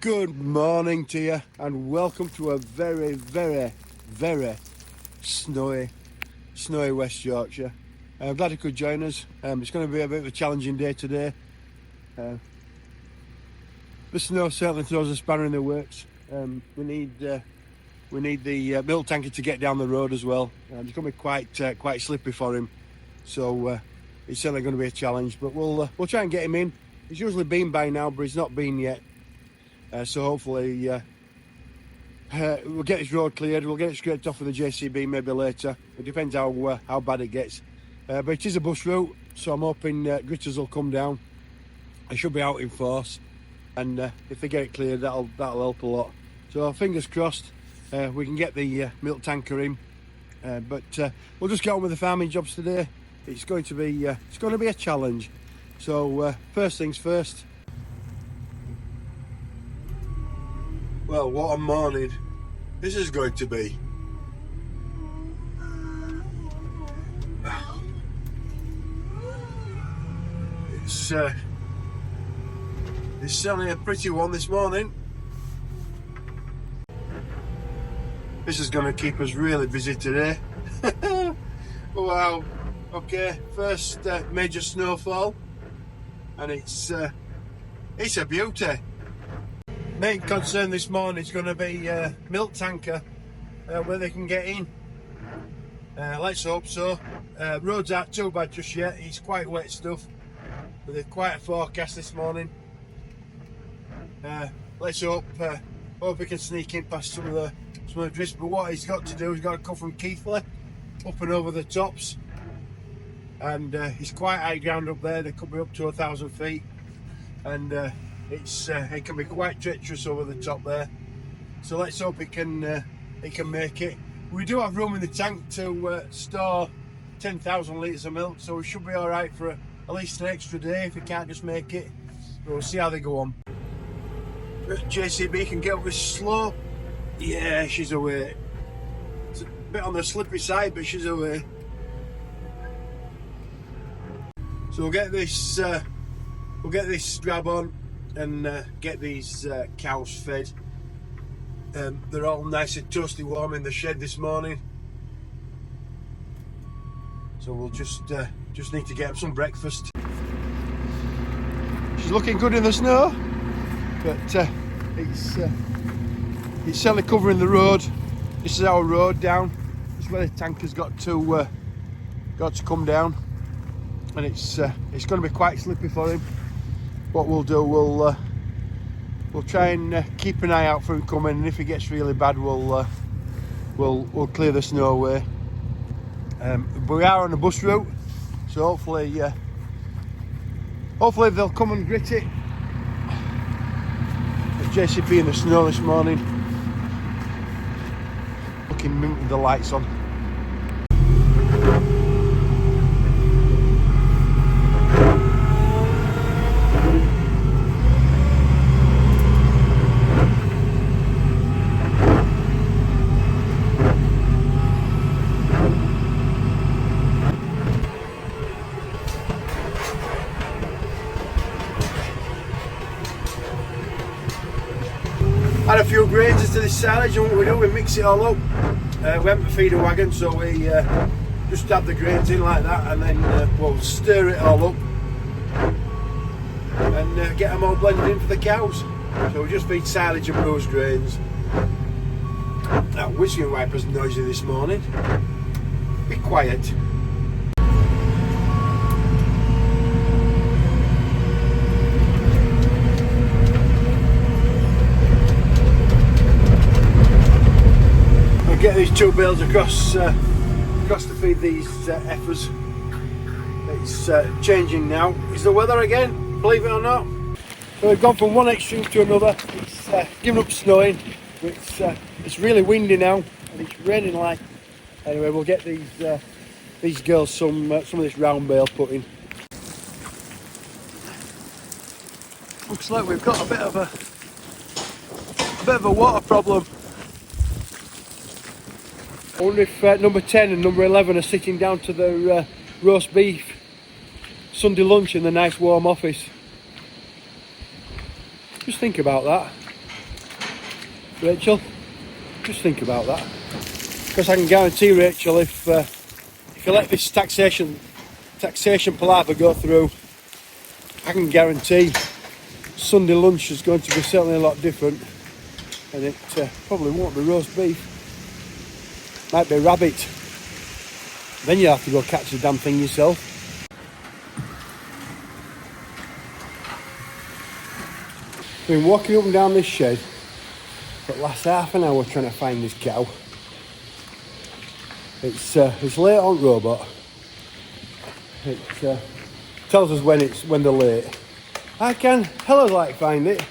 Good morning to you and welcome to a very snowy West Yorkshire. I'm glad you could join us. It's going to be a bit of a challenging day today. The snow certainly throws a spanner in the works. We need the milk tanker to get down the road as well. It's going to be quite slippery for him, so it's certainly going to be a challenge. But we'll try and get him in. He's usually been by now, but he's not been yet. So hopefully we'll get this road cleared. We'll get it scraped off with the JCB maybe later. It depends how bad it gets. But it is a bus route, so I'm hoping gritters will come down. They should be out in force, and if they get it cleared, that'll help a lot. So fingers crossed, we can get the milk tanker in. But we'll just get on with the farming jobs today. It's going to be a challenge. So first things first. Well, what a morning this is going to be. It's certainly a pretty one this morning. This is going to keep us really busy today. Wow. Okay, first major snowfall, and it's a beauty. Main concern this morning is going to be milk tanker, where they can get in. Let's hope so. Roads aren't too bad just yet. It's quite wet stuff, but they're quite a forecast this morning. Let's hope we can sneak in past some of the drifts. But what he's got to do, he's got to come from Keithley up and over the tops, and it's quite high ground up there. They could be up to 1,000 feet, and it can be quite treacherous over the top there. So let's hope it can make it. We do have room in the tank to store 10,000 litres of milk, so we should be all right for at least an extra day if we can't just make it. But we'll see how they go on. JCB can get up this slope. Yeah, she's away. It's a bit on the slippery side, but she's away. So we'll get this strap on and get these cows fed. They're all nice and toasty warm in the shed this morning, so we'll just need to get them some breakfast. She's looking good in the snow, but it's certainly covering the road. This is our road down. This is where the tanker's got to come down, and it's going to be quite slippery for him. What we'll do, we'll try and keep an eye out for him coming, and if it gets really bad, we'll clear the snow away. But we are on a bus route, so hopefully they'll come and grit it. There's JCB in the snow this morning, looking mint with the lights on. Add a few grains into this silage, and what we do, we mix it all up. We haven't feed a wagon, so we just add the grains in like that, and then we'll stir it all up and get them all blended in for the cows. So we just feed silage and bruised grains. That windscreen wiper's noisy this morning. Be quiet. Get these two bales across to feed these heifers. It's changing now. Is the weather again, believe it or not. So we've gone from one extreme to another. It's given up snowing. It's really windy now, and it's raining like. Anyway, we'll get these girls some of this round bale put in. Looks like we've got a bit of a water problem. I wonder if number 10 and number 11 are sitting down to their roast beef Sunday lunch in the nice warm office. Just think about that. Rachel, just think about that. Because I can guarantee, Rachel, if you let this taxation palaver go through, I can guarantee Sunday lunch is going to be certainly a lot different, and it probably won't be roast beef. Might be rabbit. Then you have to go catch the damn thing yourself. I've been walking up and down this shed for the last half an hour trying to find this cow. It's late on robot. It tells us when they're late. I can hella like find it.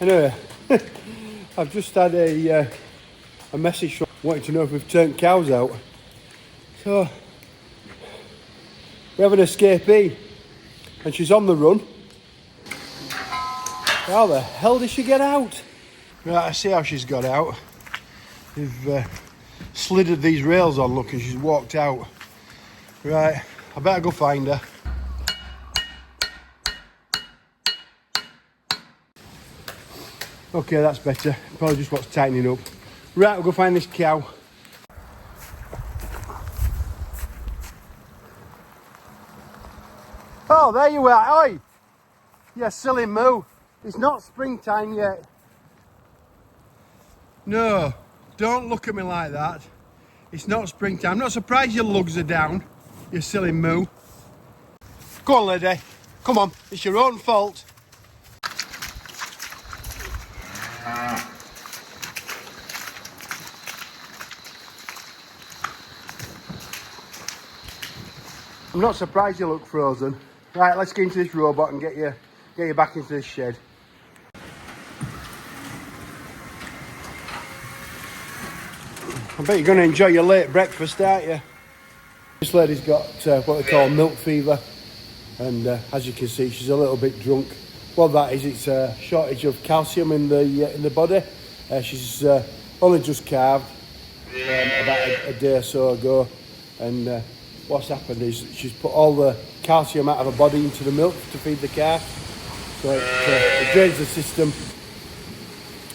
Anyway, I've just had a message from wanting to know if we've turned cows out. So we have an escapee, and she's on the run. How the hell did she get out? Right, I see how she's got out. They've slidded these rails on, look, and she's walked out. Right, I better go find her. Okay, that's better. Probably just wants tightening up. Right, we'll go find this cow. Oh, there you are. Oi! You silly moo. It's not springtime yet. No, don't look at me like that. It's not springtime. I'm not surprised your lugs are down, you silly moo. Go on, lady. Come on, it's your own fault. I'm not surprised you look frozen. Right, let's get into this robot and get you back into this shed. I bet you're going to enjoy your late breakfast, aren't you? This lady's got what they call milk fever, and as you can see, she's a little bit drunk. What that is, it's a shortage of calcium in the body. She's only just calved about a day or so ago, and what's happened is she's put all the calcium out of her body into the milk to feed the calf, so it drains the system,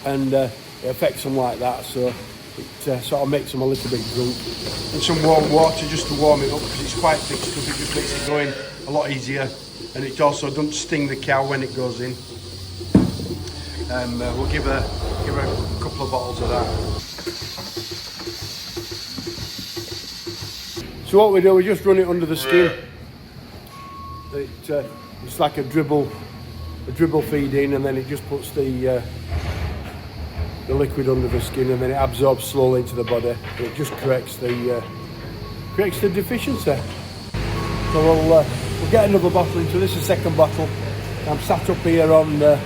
and it affects them like that. So it sort of makes them a little bit drunk. And some warm water just to warm it up, because it's quite thick stuff. It just makes it going a lot easier, and it also doesn't sting the cow when it goes in. We'll give her a couple of bottles of that. So what we do, we just run it under the skin. It's like a dribble feed in, and then it just puts the liquid under the skin, and then it absorbs slowly into the body. And it just corrects the deficiency. So we'll get another bottle into this, a second bottle. I'm sat up here on the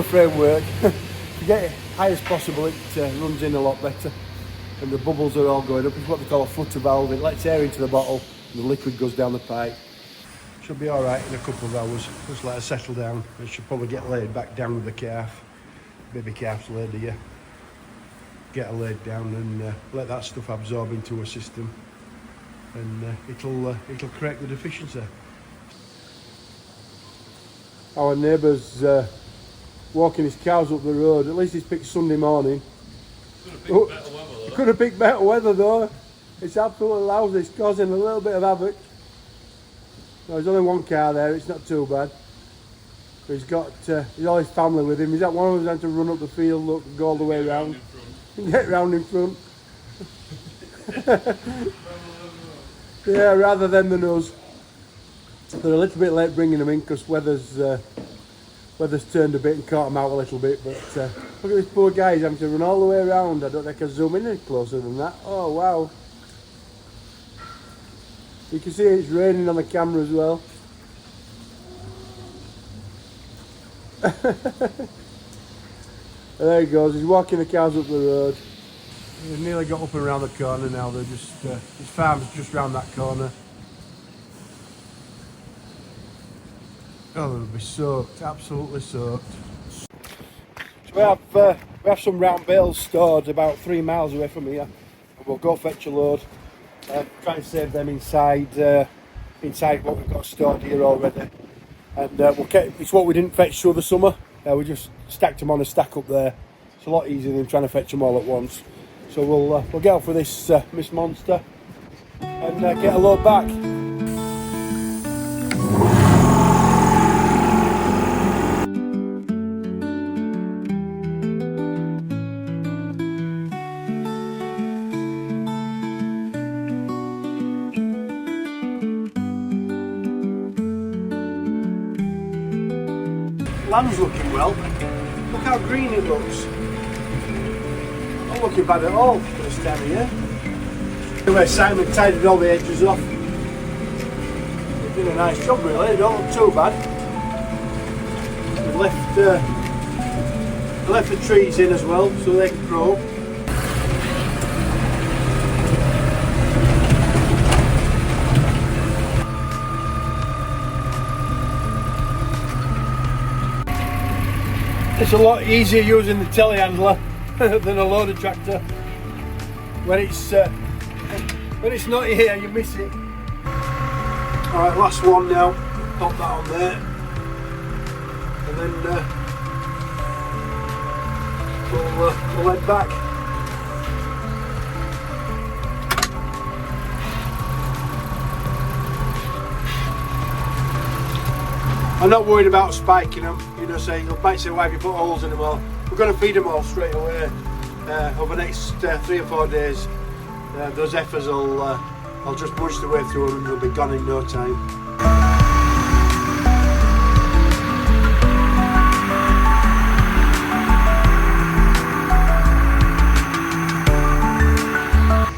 framework. To get it high as possible, it runs in a lot better, and the bubbles are all going up. It's what they call a footer valve. It lets air into the bottle, and the liquid goes down the pipe. She'll be all right in a couple of hours. Just let her settle down, and she'll probably get laid back down with the calf. Baby calf's laid here. Get her laid down and let that stuff absorb into her system, and it'll correct the deficiency. Our neighbour's walking his cows up the road. At least he's picked Sunday morning. Could have picked better weather though. It's absolutely lousy. It's causing a little bit of havoc. There's only one car there. It's not too bad. He's got all his family with him. He's at one of them having to run up the field, look, go all the way around, get round in front. Yeah, rather than us. They're a little bit late bringing them in because weather's turned a bit and caught them out a little bit. But look at this poor guy. He's having to run all the way around. I don't think I can zoom in any closer than that. Oh wow! You can see it's raining on the camera as well. There he goes, he's walking the cows up the road. He's nearly got up and around the corner now. They're just his farm's just round that corner. Oh, they'll be soaked, absolutely soaked. So we have some round bales stored about 3 miles away from here, and we'll go fetch a load. Try and save them inside what we've got stored here already. And it's what we didn't fetch through the summer. We just stacked them on a stack up there. It's a lot easier than trying to fetch them all at once. So we'll get out for this monster and get a load back. Land's looking well. Look how green it looks. Not looking bad at all for this time of year. Anyway, Simon tidied all the edges off. He's done a nice job really, it don't look too bad. We left the trees in as well so they can grow. It's a lot easier using the telehandler than a loader tractor. When it's not here, you miss it. All right, last one now. Pop that on there, and then we'll head back. I'm not worried about spiking them. You know, say you might say, why have you put holes in them all? We're going to feed them all straight away over the next 3 or 4 days. Those heifers will just push their way through them and they'll be gone in no time.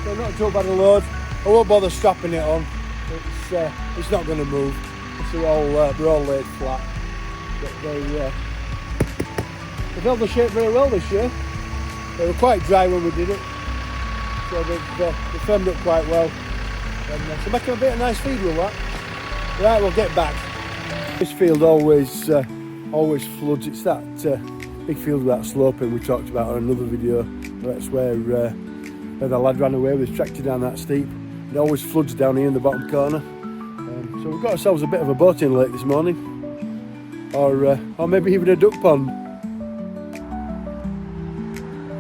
So not too bad a load. I won't bother strapping it on. It's not going to move. They're all laid flat. But they held the shape very well this year. They were quite dry when we did it, so they firmed up quite well. And so making a bit of nice feed with that. Right, we'll get back. This field always floods. It's that big field with that sloping we talked about on another video. That's where the lad ran away with his tractor down that steep. It always floods down here in the bottom corner. So we've got ourselves a bit of a boating lake this morning, or maybe even a duck pond.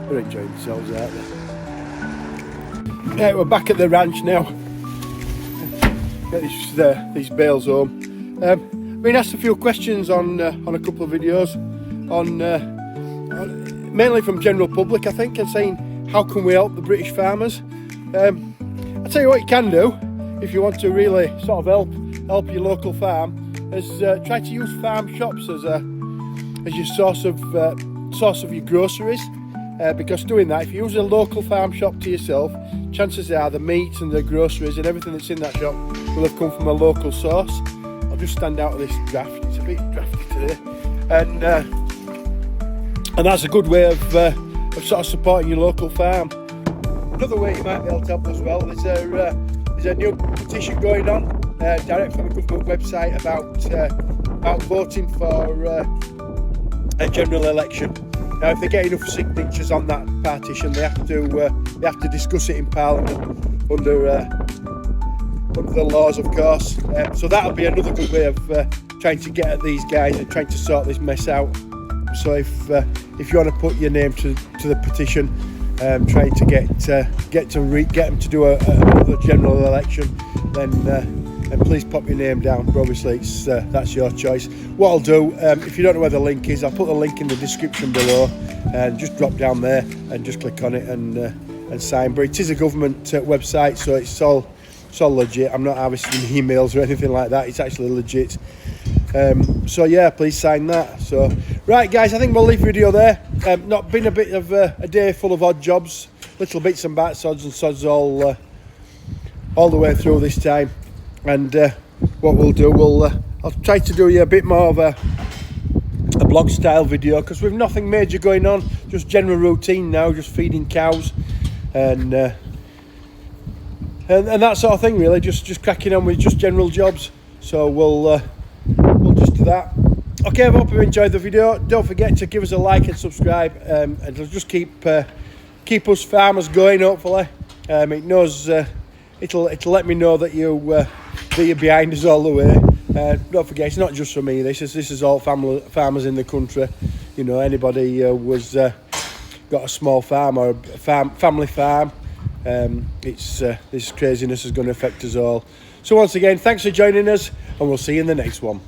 They're enjoying themselves out there. Right, we're back at the ranch now. Get these bales home. Been asked a few questions on a couple of videos, mainly from general public, I think, and saying how can we help the British farmers. I'll tell you what you can do if you want to really sort of help your local farm, is try to use farm shops as your source of your groceries, because doing that, if you use a local farm shop to yourself, chances are the meats and the groceries and everything that's in that shop will have come from a local source. I'll just stand out of this draft, it's a bit drafty today, and that's a good way of sort of supporting your local farm. Another way you might be able to help as well, there's a new petition going on direct from the government website about voting for a general election. Now, if they get enough signatures on that petition, they have to discuss it in Parliament under the laws, of course. So that'll be another good way of trying to get at these guys and trying to sort this mess out. So if you want to put your name to the petition, trying to get them to do another general election, then please pop your name down. But obviously that's your choice. What I'll do, if you don't know where the link is, I'll put the link in the description below, and just drop down there and just click on it and sign. But it is a government website, so it's all legit. I'm not harvesting emails or anything like that. It's actually legit. So yeah, please sign that. So right guys, I think we'll leave the video there. Not been a bit of a day full of odd jobs, little bits and bats, odds and sods all the way through this time. And what we'll do, I'll try to do you a bit more of a blog style video, because we've nothing major going on, just general routine now, just feeding cows and that sort of thing really, just cracking on with just general jobs. So we'll just do that. Okay, I hope you enjoyed the video. Don't forget to give us a like and subscribe, and it'll just keep us farmers going, hopefully. It knows it'll let me know that you're behind us all the way. Don't forget, it's not just for me. This is all farmers in the country. You know, anybody was got a small farm or a family farm. This craziness is going to affect us all. So once again, thanks for joining us, and we'll see you in the next one.